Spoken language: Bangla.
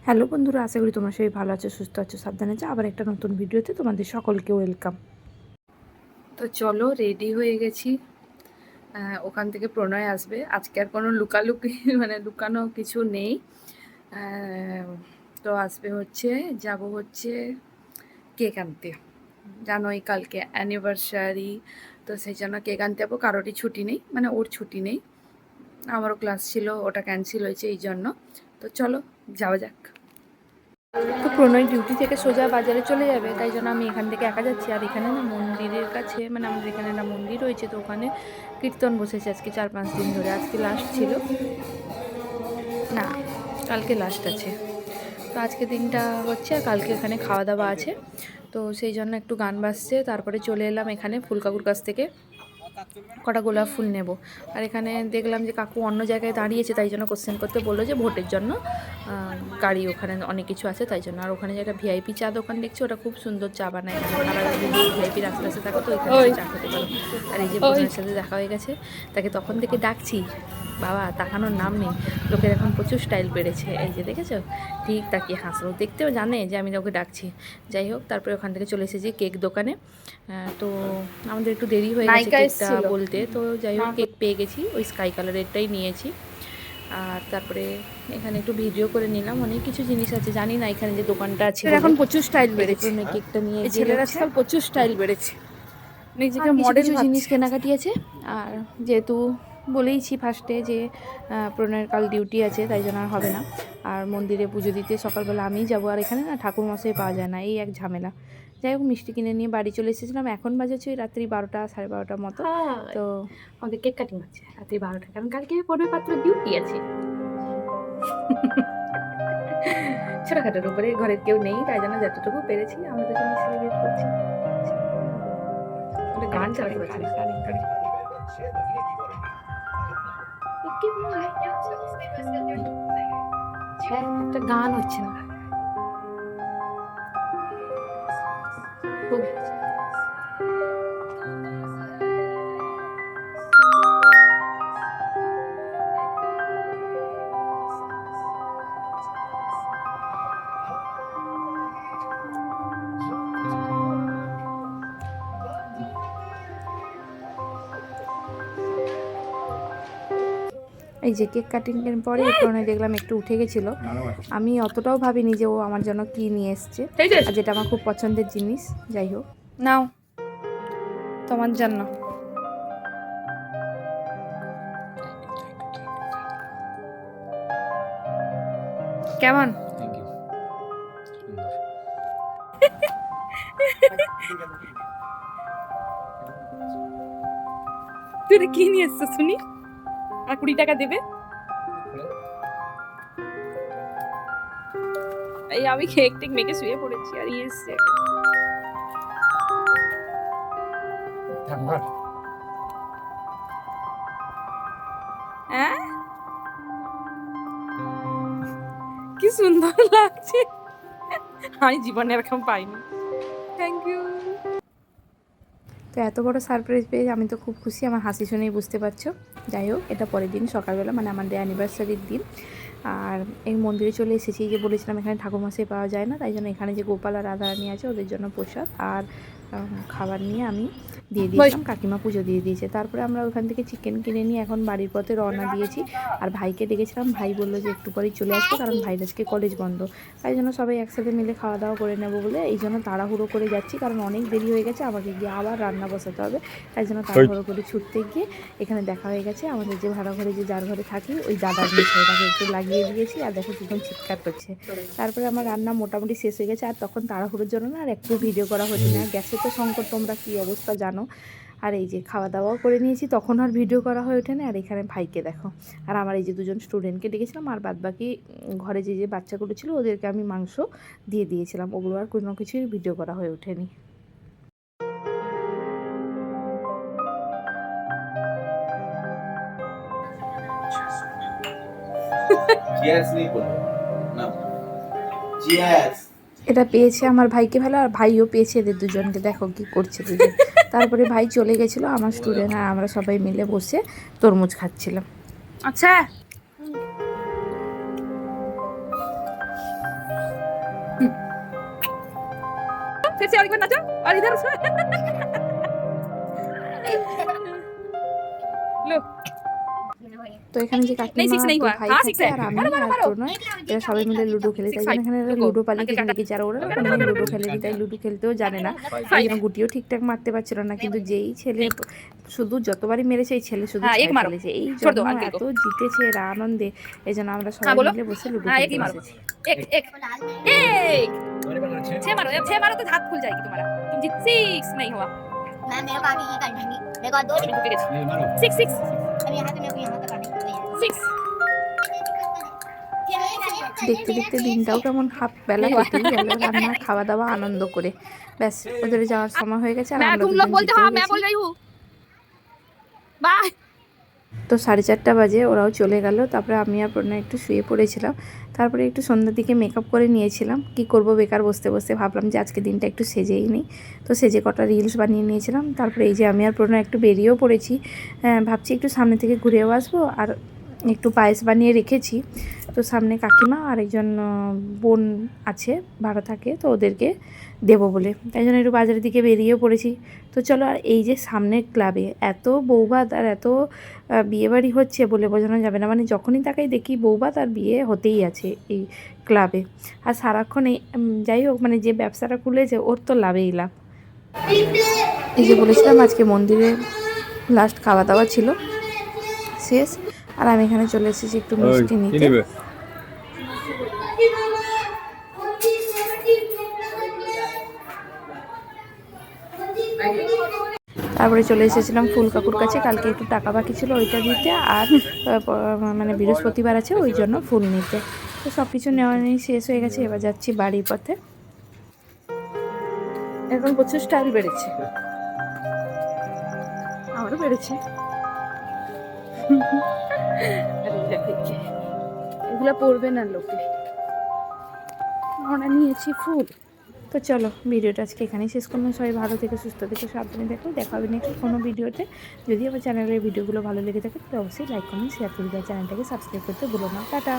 হ্যালো বন্ধুরা, আশা করি তোমরা সবাই ভালো আছো, সুস্থ আছো, সাবধানে আছো। আবার একটা নতুন ভিডিওতে তোমাদের সকলকে ওয়েলকাম। তো চলো, রেডি হয়ে গেছি। ওখান থেকে প্রণয় আসবে। আজকে আর কোনো লুকালুকি লুকানো কিছু নেই। তো আসবে হচ্ছে, যাব হচ্ছে কেক আনতে। জানোই কালকে অ্যানিভার্সারি, তো সেই জন্য কেক আনতে যাবো। কারোরই ছুটি নেই, ওর ছুটি নেই, আমারও ক্লাস ছিল, ওটা ক্যান্সেল হয়েছে এই জন্য। তো চলো যাওয়া যাক। তো প্রণয় ডিউটি থেকে সোজা বাজারে চলে যাবে, তাই জন্য আমি এখান থেকে একা যাচ্ছি। আর এখানে না মন্দিরের কাছে আমাদের এখানে একটা মন্দির রয়েছে, তো ওখানে কীর্তন বসেছে আজকে 4-5 দিন ধরে। আজকে লাস্ট ছিল, না কালকে লাস্ট আছে। তো আজকে দিনটা হচ্ছে, আর কালকে এখানে খাওয়া দাওয়া আছে। তো সেই জন্য একটু গান বাজছে, তারপরে চলে এলাম এখানে ফুলকাকুর কাছ থেকে কটা গোলাপ ফুল নেব। আর এখানে দেখলাম যে কাকু অন্য জায়গায় দাঁড়িয়েছে, তাই জন্য কোশ্চেন করতে বললো যে ভোটের জন্য গাড়ি ওখানে অনেক কিছু আছে, তাই জন্য। আর ওখানে যে একটা ভিআইপি চা দোকান দেখছি, ওটা খুব সুন্দর চা বানায়। এখানে ভিআইপি রাস্তা রাস্তা থাকো, তো ওইখানে চা খেতে পারো। আর এই যে বোনের সাথে দেখা হয়ে গেছে, তাকে তখন থেকে ডাকছি, বাবা তাকানোর নাম নেই। লোকের এখন প্রচুর স্টাইল বেড়েছে, এই যে দেখেছো, ঠিক তাকিয়ে হাসলো, দেখতেও জানে যে আমি ওকে ডাকছি। যাই হোক, তারপরে ওখান থেকে চলে এসেছি কেক দোকানে। তো আমাদের একটু দেরি হয়ে গেছে কেকটা বলতে, তো যাই হোক কেক পেয়ে গেছি, ওই স্কাই কালারেরটাই নিয়েছি। আর তারপরে এখানে একটু ভিডিও করে নিলাম। অনেক কিছু জিনিস আছে, জানি না এখানে যে দোকানটা আছে এখন প্রচুর স্টাইল বেড়েছে। কেকটা নিয়ে ছেলেরা আজকাল প্রচুর স্টাইল বেড়েছে, নিজেকে মডেল জিনিস কেনাকাটি আছে। আর যেহেতু বলেইছি ফার্স্টে যে প্রণয়ের কাল ডিউটি আছে, তাই জন্য আর হবে না। আর মন্দিরে পুজো দিতে সকালবেলা আমিই যাবো, আর এখানে না ঠাকুরমশাই পাওয়া যায় না, এই এক ঝামেলা। যাই হোক, মিষ্টি কিনে নিয়ে বাড়ি চলে এসেছিলাম। এখন বাজেছে ওই রাত্রি 12টা, 12:30 মতো। তো আমাদের কেক কাটিং হচ্ছে রাত্রি 12টা, কারণ কালকে পড়বে পাত্র ডিউটি আছে। ছোটোখাটোর উপরে ঘরের কেউ নেই, তাই জন্য যতটুকু পেরেছি আমাদের জন্য সেলিব্রেট করছি। গান চালাতে পারছি না, একটা গান হচ্ছে না খুব। এই যে কেক কাটিংয়ের পরে প্রণয় দেখলাম একটু উঠে গেছিলো। আমি অতটাও ভাবিনি যে ও আমার জন্য কি নিয়ে এসছে, আর যেটা আমার খুব পছন্দের জিনিস। যাই হোক, নাও তোমার জন্য। কেমন? তুই কি নিয়ে এসছো শুনি, আর 20 টাকা দেবে। এই আমি কেক টেক মেখে শুয়ে পড়েছি, আর ইয়ে এসছে। হ্যাঁ, কি সুন্দর লাগছে, আমি জীবনে এরকম পাইনি। Thank you. তো এত বড় সারপ্রাইজ পেয়ে আমি তো খুব খুশি, আমার হাসি শুনেই বুঝতে পারছো। যাই হোক, এটা পরের দিন সকালবেলা, আমাদের অ্যানিভার্সারির দিন। আর এই মন্দিরে চলে এসেছি, যে বলেছিলাম এখানে ঠাকুরমশাই পাওয়া যায় না, তাই জন্য এখানে যে গোপাল আর রাধারানী আছে, ওদের জন্য প্রসাদ আর খাবার নিয়ে আমি দিয়ে দিয়েছিলাম। কাকিমা পুজো দিয়ে দিয়েছে। তারপরে আমরা ওখান থেকে চিকেন কিনে নিয়ে এখন বাড়ির পথে রওনা দিয়েছি। আর ভাইকে ডেকেছিলাম, ভাই বললো যে একটু পরেই চলে আসবে, কারণ ভাইয়ের আজকে কলেজ বন্ধ। তাই জন্য সবাই একসাথে মিলে খাওয়া দাওয়া করে নেবো বলে এই জন্য তাড়াহুড়ো করে যাচ্ছি, কারণ অনেক দেরি হয়ে গেছে, আমাকে গিয়ে আবার রান্না বসাতে হবে। তাই জন্য তাড়াহুড়ো করে ছুটতে গিয়ে এখানে দেখা হয়ে গেছে আমাদের যে ভাড়া ঘরে যে যার ঘরে থাকি, ওই দাদার বিষয় তাকে একটু লাগিয়ে দিয়েছি। আর দেখো কীরকম চিৎকার করছে। তারপরে আমার রান্না মোটামুটি শেষ হয়ে গেছে, আর তখন তাড়াহুড়োর জন্য না আর একটু ভিডিও করা হচ্ছে না। গ্যাসের তো সংকট, তোমরা কী অবস্থা জানো। আর এই যে খাওয়া দাওয়াও করে নিয়েছি, তখন আর ভিডিও করা হয়ে ওঠে না। আর এখানে ভাইকে দেখো, আর আমার এই যে দুজন স্টুডেন্টকে ডেকেছিলাম, আর বাদবাকি ঘরে যে যে বাচ্চাগুলো ছিল ওদেরকে আমি মাংস দিয়ে দিয়েছিলাম, ওগুলো আর কোনো কিছুই ভিডিও করা হয়ে ওঠেনি। এটা পেয়েছে আমার ভাইকে ভালো, আর ভাইও পেয়েছে এদের দুজনকে, দেখো কি করছে দুজন। তারপরে ভাই চলে গেছিলো, আমার স্টুডেন্ট আর আমরা সবাই মিলে বসে তরমুজ খাচ্ছিলাম। আচ্ছা, फिर से और एक बार नाचो और इधर लो তো এখানে যে नहीं, কাকিমা six नहीं তো हुआ। ভাই हाँ, six থাকে है। আর আমি मारो, मारो, আর मारो। প্রণয় এরা সবাই মিলে লুডো খেলে, তাই Six, জন্য five, এখানে रुको। লুডো পালিয়ে अंकल খেলে काटा। রেখেছে, আর ওরা কোনোদিন লুডো খেলেনি, তাই লুডো খেলতেও জানে না, তাই জন্য গুটিও ঠিকঠাক মারতে পারছিল না। কিন্তু যেই ছেলে শুধু যতবারই মেরেছে এই ছেলে শুধু হ্যাঁ, এক ছয় মারো। ফেলেছে, এই छोड़ दो জন্য अंकल को। এত জিতেছে এরা আনন্দে, এই জন্য আমরা हाँ সবাই बोलो। মিলে বসে লুডো हाँ, एक খেলতে ही मारो। বসেছি। एक एक एक 6 मारो, अब 6 मारो तो हाथ खुल जाएगी तुम्हारा। तुम जीत 6 नहीं हुआ। मैं मेरे को आगे ये कर दूंगी मेरे को 2 अभी रुक गए। 6 6 अब यहाँ पे मेरे को यहाँ तक आने को है 6 দেখতে দেখতে দিনটাও কেমন হাফ বেলা কেটেই গেল, রান্না খাওয়া দাওয়া আনন্দ করে। ব্যাস ওদের যাওয়ার সময় হয়ে গেছে আর मैं আমরা तुम দুজন लोग बोलते हो জিতেও हाँ मैं গেছি। बोल रही हूँ बाय। তো 4:30 বাজে ওরাও চলে গেল। তারপরে আমি আর প্রণয় একটু শুয়ে পড়েছিলাম। তারপরে একটু সন্ধ্যার দিকে মেকআপ করে নিয়েছিলাম, কি করব বেকার বসতে বসতে ভাবলাম যে আজকে দিনটা একটু সেজেই নিই। তো সেজে কটা রিলস বানিয়ে নিয়েছিলাম। তারপরে এই যে আমি আর প্রণয় একটু বেরিয়েও পড়েছি, ভাবছি একটু সামনে থেকে ঘুরেও আসবো, আর একটু পায়েস বানিয়ে রেখেছি। তো সামনে কাকিমা আর একজন বোন আছে ভাড়া থাকে, তো ওদেরকে দেবো বলে, তাই জন্য একটু বাজারের দিকে বেরিয়েও পড়েছি। তো চলো, আর এই যে সামনের ক্লাবে এত বৌভাত আর এত বিয়েবাড়ি হচ্ছে বলে বোঝানো যাবে না, মানে যখনই তাকাই দেখি বৌভাত আর বিয়ে হতেই আছে এই ক্লাবে। আর সারাক্ষণ এই যাই হোক, মানে যে ব্যবসাটা খুলেছে ওর তো লাভেই লাভ। এই যে বলেছিলাম আজকে মন্দিরে লাস্ট খাওয়া দাওয়া ছিল, শেষ। আর আমি এখানে চলে এসেছি একটু মিষ্টি নিতে। তারপরে চলে এসেছিলাম ফুল কাকুর কাছে, কালকে একটু টাকা বাকি ছিল ওইটা দিতে, আর মানে বৃহস্পতিবার আছে ওই জন্য ফুল নিতে। তো সব কিছু নেওয়া নিয়ে শেষ হয়ে গেছে, এবার যাচ্ছি বাড়ির পথে। এখন প্রচুর স্টাইল বেড়েছে, আমারও বেড়েছে। এগুলো পড়বে না লোকে, আমরা নিয়েছি ফুল। তো চলো, ভিডিওটা আজকে এখানেই শেষ করলাম। সবাই ভালো থেকে সুস্থ থেকে সাবধানে দেখো, দেখা হবে নেক্সট কোনো ভিডিওতে। যদি আমার চ্যানেলের ভিডিওগুলো ভালো লেগে থাকে তাহলে অবশ্যই লাইক কমেন্ট শেয়ার করে দেওয়া, চ্যানেলটাকে সাবস্ক্রাইব করতে ভুলো না। টাটা।